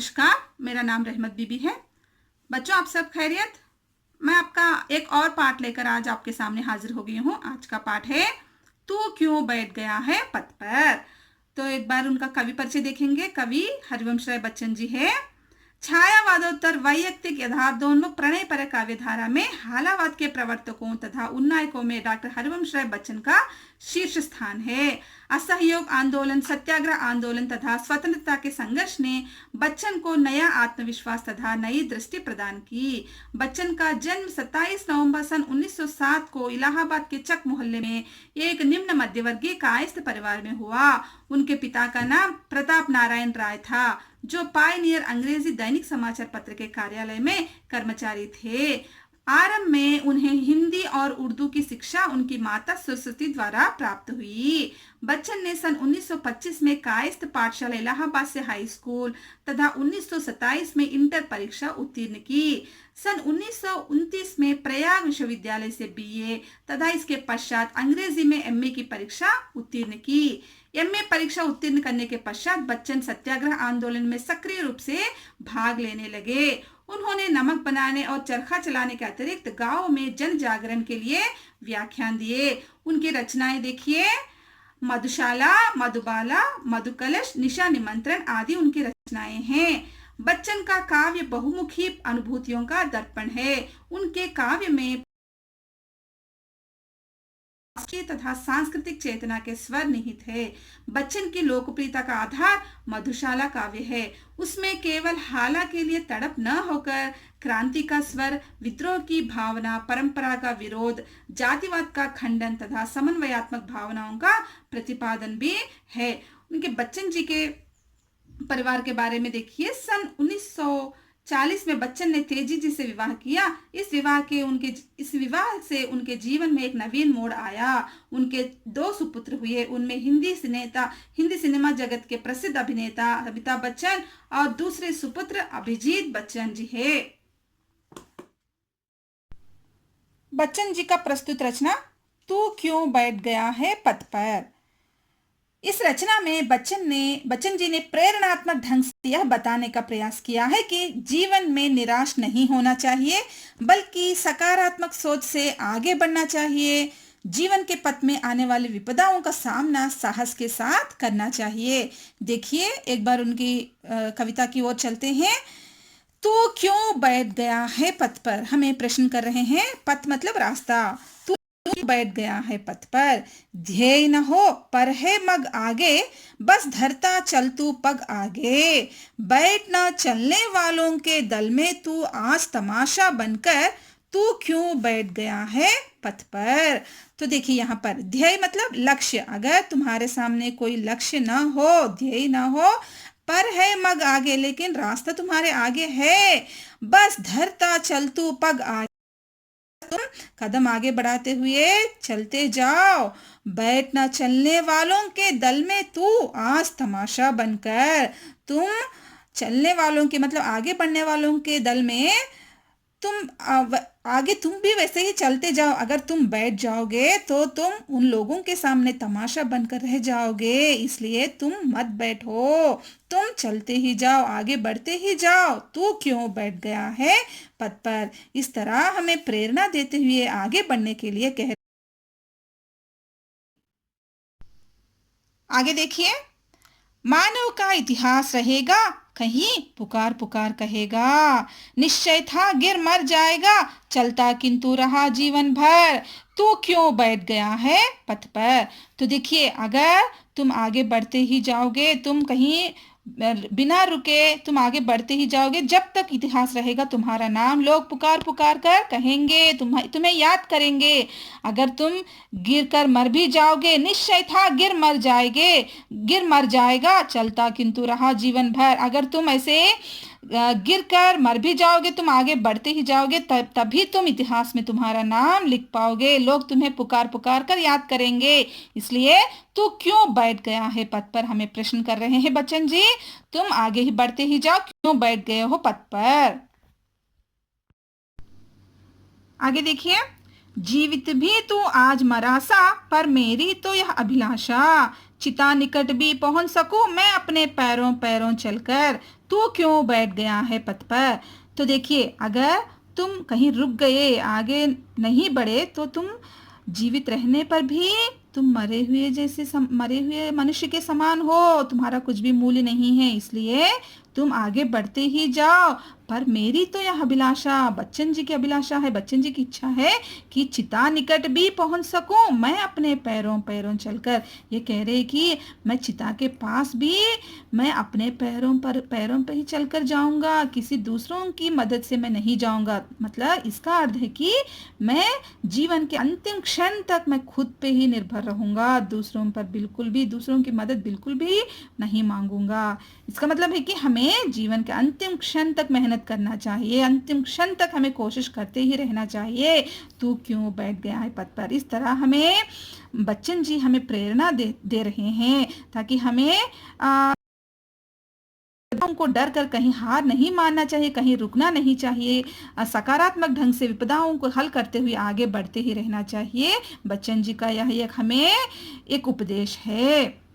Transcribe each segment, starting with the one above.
नमस्कार, मेरा नाम रहमत बीबी है। बच्चों, आप सब खैरियत? मैं आपका एक और पाठ लेकर आज आपके सामने हाजिर हो गई हूँ। आज का पाठ है तू क्यों बैठ गया है पथ पर। तो एक बार उनका कवि परिचय देखेंगे। कवि हरिवंश राय बच्चन जी है। छायावादोत्तर वैयक्तिक यथार्थोन्मुख प्रणयपर काव्यधारा में हालावाद के प्रवर्तकों तथा उन्नायकों में डॉक्टर हरिवंश राय बच्चन का शीर्ष स्थान है। असहयोग आंदोलन, सत्याग्रह आंदोलन तथा स्वतंत्रता के संघर्ष ने बच्चन को नया आत्मविश्वास तथा नई दृष्टि प्रदान की। बच्चन का जन्म 27 नवंबर सन 1907 को इलाहाबाद के चक मोहल्ले में एक निम्न मध्यवर्गीय कायस्थ परिवार में हुआ। उनके पिता का नाम प्रताप नारायण राय था, जो पायनियर अंग्रेजी दैनिक समाचार पत्र के कार्यालय में कर्मचारी थे। आरंभ में उन्हें हिंदी और उर्दू की शिक्षा उनकी माता सरस्वती द्वारा प्राप्त हुई। बच्चन ने सन 1925 में कायस्थ पाठशाला इलाहाबाद से हाई स्कूल तथा 1927 में इंटर परीक्षा उत्तीर्ण की। सन 1929 में प्रयाग विश्वविद्यालय से बीए तथा इसके पश्चात अंग्रेजी में एमए की परीक्षा उत्तीर्ण की। एमए परीक्षा उत्तीर्ण करने के पश्चात बच्चन सत्याग्रह आंदोलन में सक्रिय रूप से भाग लेने लगे। उन्होंने नमक बनाने और चरखा चलाने के अतिरिक्त गांव में जन जागरण के लिए व्याख्यान दिए। उनकी रचनाएं देखिए, मधुशाला, मधुबाला, मधुकलश, निशा निमंत्रण आदि उनकी रचनाएं हैं। बच्चन का काव्य बहुमुखी अनुभूतियों का दर्पण है। उनके काव्य में तथा सांस्कृतिक चेतना के स्वर निहित है। बच्चन की लोकप्रियता का आधार मधुशाला काव्य है। उसमें केवल हाला के लिए तड़प न होकर क्रांति का स्वर, विद्रोह की भावना, परंपरा का विरोध, जातिवाद का खंडन तथा समन्वयात्मक भावनाओं का प्रतिपादन भी है। उनके बच्चन जी के परिवार के बारे में देखिए। सन 1940 में बच्चन ने तेजी जी से विवाह किया। इस विवाह से उनके जीवन में एक नवीन मोड़ आया। उनके 2 सुपुत्र हुए। उनमें हिंदी सिनेमा जगत के प्रसिद्ध अभिनेता अमिताभ बच्चन और दूसरे सुपुत्र अभिजीत बच्चन जी है। बच्चन जी का प्रस्तुत रचना तू क्यों बैठ गया है पथ पर। इस रचना में बच्चन जी ने प्रेरणात्मक ढंग से यह बताने का प्रयास किया है कि जीवन में निराश नहीं होना चाहिए, बल्कि सकारात्मक सोच से आगे बढ़ना चाहिए। जीवन के पथ में आने वाली विपदाओं का सामना साहस के साथ करना चाहिए। देखिए, एक बार उनकी कविता की ओर चलते हैं। तू क्यों बैठ गया है पथ पर। हमें प्रश्न कर रहे हैं। पथ मतलब रास्ता। तू बैठ गया है पथ पर, ध्येय न हो पर है मग आगे, बस धरता चल तू पग आगे। बैठ न चलने वालों के दल में तू आज तमाशा बनकर, तू क्यों बैठ गया है पथ पर। तो देखिए, यहाँ पर ध्येय मतलब लक्ष्य। अगर तुम्हारे सामने कोई लक्ष्य न हो, ध्येय न हो, पर है मग आगे, लेकिन रास्ता तुम्हारे आगे है, बस धरता चल तू पग आगे, तुम कदम आगे बढ़ाते हुए चलते जाओ। बैठना चलने वालों के दल में तू आज तमाशा बनकर। तुम चलने वालों के मतलब आगे बढ़ने वालों के दल में तुम आगे तुम भी वैसे ही चलते जाओ। अगर तुम बैठ जाओगे तो तुम उन लोगों के सामने तमाशा बनकर रह जाओगे। इसलिए तुम मत बैठो, तुम चलते ही जाओ, आगे बढ़ते ही जाओ। तू क्यों बैठ गया है पथ पर। इस तरह हमें प्रेरणा देते हुए आगे बढ़ने के लिए कह। आगे देखिए, मानव का इतिहास रहेगा, कहीं पुकार पुकार कहेगा, निश्चय था गिर मर जाएगा, चलता किंतु रहा जीवन भर, तू क्यों बैठ गया है पथ पर। तो देखिए, अगर तुम आगे बढ़ते ही जाओगे, तुम कहीं बिना रुके तुम आगे बढ़ते ही जाओगे, जब तक इतिहास रहेगा तुम्हारा नाम लोग पुकार पुकार कर कहेंगे, तुम्हें याद करेंगे। अगर तुम गिर कर मर भी जाओगे, निश्चय था गिर मर जाएगा, चलता किंतु रहा जीवन भर। अगर तुम ऐसे गिर कर मर भी जाओगे, तुम आगे बढ़ते ही जाओगे, तभी तुम इतिहास में तुम्हारा नाम लिख पाओगे, लोग तुम्हें पुकार पुकार कर याद करेंगे। इसलिए तू क्यों बैठ गया है पथ पर, हमें प्रश्न कर रहे हैं बच्चन जी। तुम आगे ही बढ़ते ही जाओ, क्यों बैठ गए हो पथ पर। आगे देखिए, जीवित भी तू आज मरा सा, पर मेरी तो यह अभिलाषा, चिता निकट भी पहुंच सकूं मैं अपने पैरों पैरों चलकर, तू क्यों बैठ गया है पथ पर। तो देखिए, अगर तुम कहीं रुक गए, आगे नहीं बढ़े, तो तुम जीवित रहने पर भी तुम मरे हुए जैसे मरे हुए मनुष्य के समान हो, तुम्हारा कुछ भी मूल्य नहीं है, इसलिए तुम आगे बढ़ते ही जाओ। पर मेरी तो यह अभिलाषा, बच्चन जी की अभिलाषा है, बच्चन जी की इच्छा है कि चिता निकट भी पहुंच सकूं मैं अपने पैरों पैरों चलकर। ये कह रहे कि मैं चिता के पास भी मैं अपने पैरों पर ही चलकर जाऊंगा, किसी दूसरों की मदद से मैं नहीं जाऊंगा। मतलब इसका अर्थ है कि मैं जीवन के अंतिम क्षण तक मैं खुद पे ही निर्भर रहूंगा, दूसरों पर बिल्कुल भी, दूसरों की मदद बिल्कुल भी नहीं मांगूंगा। इसका मतलब है कि हमें जीवन के अंतिम क्षण तक मेहनत करना चाहिए, अंतिम क्षण तक हमें कोशिश करते ही रहना चाहिए। तू क्यों बैठ गया है पथ पर। इस तरह हमें बच्चन जी हमें प्रेरणा दे रहे हैं, ताकि हमें उनको डर कर कहीं हार नहीं मानना चाहिए, कहीं रुकना नहीं चाहिए, सकारात्मक ढंग से विपदाओं को हल करते हुए आगे बढ़ते ही रहना चाहिए। बच्चन जी का यह एक हमें एक उपदेश है।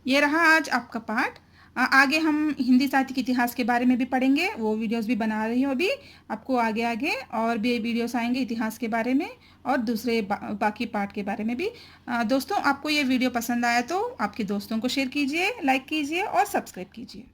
ये रहा आज आपका पाठ। आगे हम हिंदी साहित्य के इतिहास के बारे में भी पढ़ेंगे, वो वीडियोस भी बना रही हूँ अभी। आपको आगे आगे और भी वीडियोस आएंगे इतिहास के बारे में और दूसरे बाकी पाठ के बारे में भी। दोस्तों, आपको ये वीडियो पसंद आया तो आपके दोस्तों को शेयर कीजिए, लाइक कीजिए और सब्सक्राइब कीजिए।